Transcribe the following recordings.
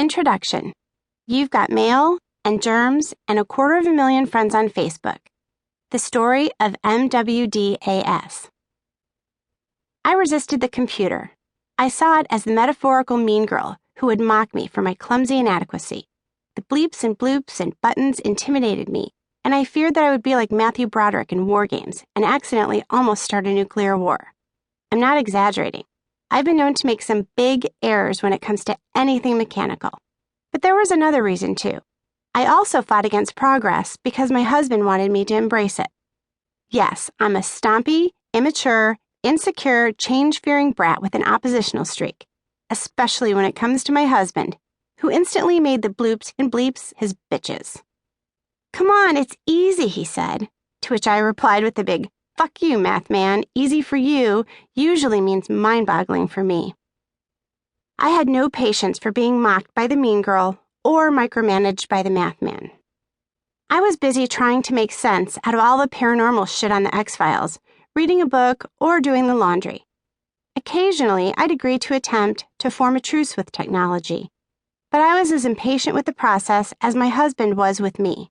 Introduction. You've got mail and germs and 250,000 friends on Facebook. The story of MWDAS. I resisted the computer. I saw it as the metaphorical mean girl who would mock me for my clumsy inadequacy. The bleeps and bloops and buttons intimidated me, and I feared that I would be like Matthew Broderick in War Games and accidentally almost start a nuclear war. I'm not exaggerating. I've been known to make some big errors when it comes to anything mechanical. But there was another reason, too. I also fought against progress because my husband wanted me to embrace it. Yes, I'm a stompy, immature, insecure, change-fearing brat with an oppositional streak, especially when it comes to my husband, who instantly made the bloops and bleeps his bitches. "Come on, it's easy," he said, to which I replied with a big, "Fuck you, math man. Easy for you usually means mind-boggling for me." I had no patience for being mocked by the mean girl or micromanaged by the math man. I was busy trying to make sense out of all the paranormal shit on the X-Files, reading a book, or doing the laundry. Occasionally, I'd agree to attempt to form a truce with technology, but I was as impatient with the process as my husband was with me.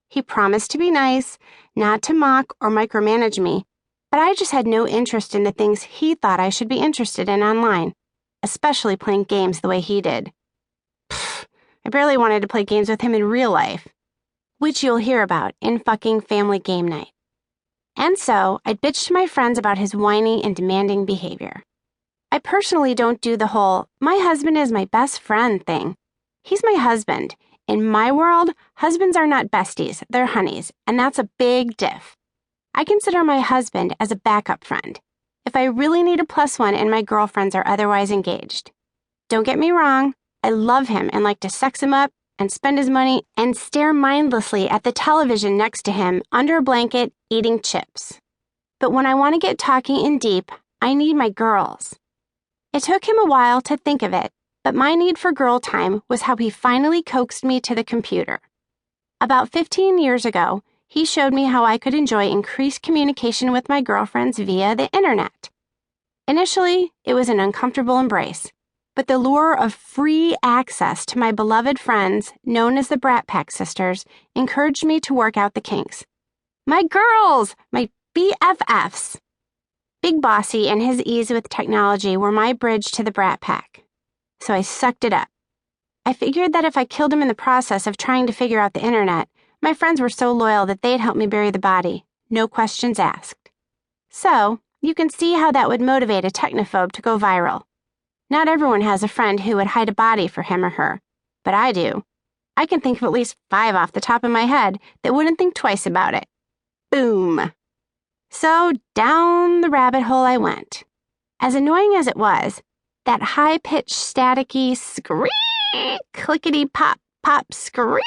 He promised to be nice, not to mock or micromanage me, but I just had no interest in the things he thought I should be interested in online, especially playing games the way he did. Pfft, I barely wanted to play games with him in real life, which you'll hear about in fucking family game night. And so, I'd bitch to my friends about his whiny and demanding behavior. I personally don't do the whole, "my husband is my best friend" thing. He's my husband. In my world, husbands are not besties, they're honeys, and that's a big diff. I consider my husband as a backup friend, if I really need a plus one and my girlfriends are otherwise engaged. Don't get me wrong, I love him and like to sex him up and spend his money and stare mindlessly at the television next to him under a blanket eating chips. But when I want to get talking in deep, I need my girls. It took him a while to think of it, but my need for girl time was how he finally coaxed me to the computer. About 15 years ago, he showed me how I could enjoy increased communication with my girlfriends via the internet. Initially, it was an uncomfortable embrace, but the lure of free access to my beloved friends, known as the Brat Pack Sisters, encouraged me to work out the kinks. My girls! My BFFs! Big Bossy and his ease with technology were my bridge to the Brat Pack. So I sucked it up. I figured that if I killed him in the process of trying to figure out the internet, my friends were so loyal that they'd help me bury the body, no questions asked. So, you can see how that would motivate a technophobe to go viral. Not everyone has a friend who would hide a body for him or her, but I do. I can think of at least 5 off the top of my head that wouldn't think twice about it. Boom. So down the rabbit hole I went. As annoying as it was, that high-pitched, staticky, screek, clickety-pop, pop, screek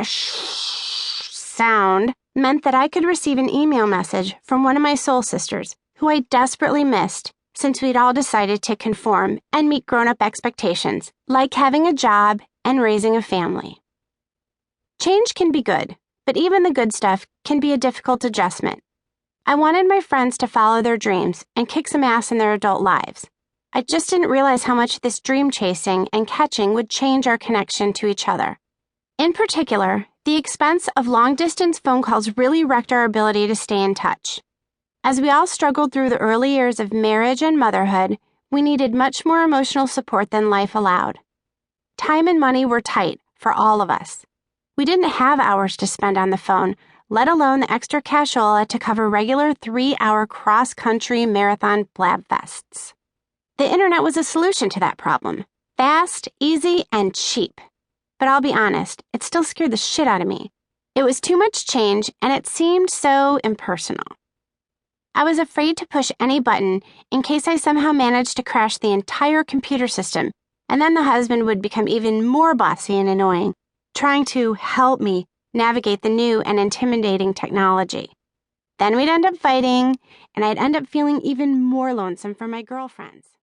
sound meant that I could receive an email message from one of my soul sisters, who I desperately missed since we'd all decided to conform and meet grown-up expectations, like having a job and raising a family. Change can be good, but even the good stuff can be a difficult adjustment. I wanted my friends to follow their dreams and kick some ass in their adult lives. I just didn't realize how much this dream chasing and catching would change our connection to each other. In particular, the expense of long-distance phone calls really wrecked our ability to stay in touch. As we all struggled through the early years of marriage and motherhood, we needed much more emotional support than life allowed. Time and money were tight for all of us. We didn't have hours to spend on the phone, let alone the extra cashola to cover regular 3-hour cross-country marathon blabfests. The internet was a solution to that problem. Fast, easy, and cheap. But I'll be honest, it still scared the shit out of me. It was too much change, and it seemed so impersonal. I was afraid to push any button in case I somehow managed to crash the entire computer system, and then the husband would become even more bossy and annoying, trying to help me navigate the new and intimidating technology. Then we'd end up fighting, and I'd end up feeling even more lonesome for my girlfriends.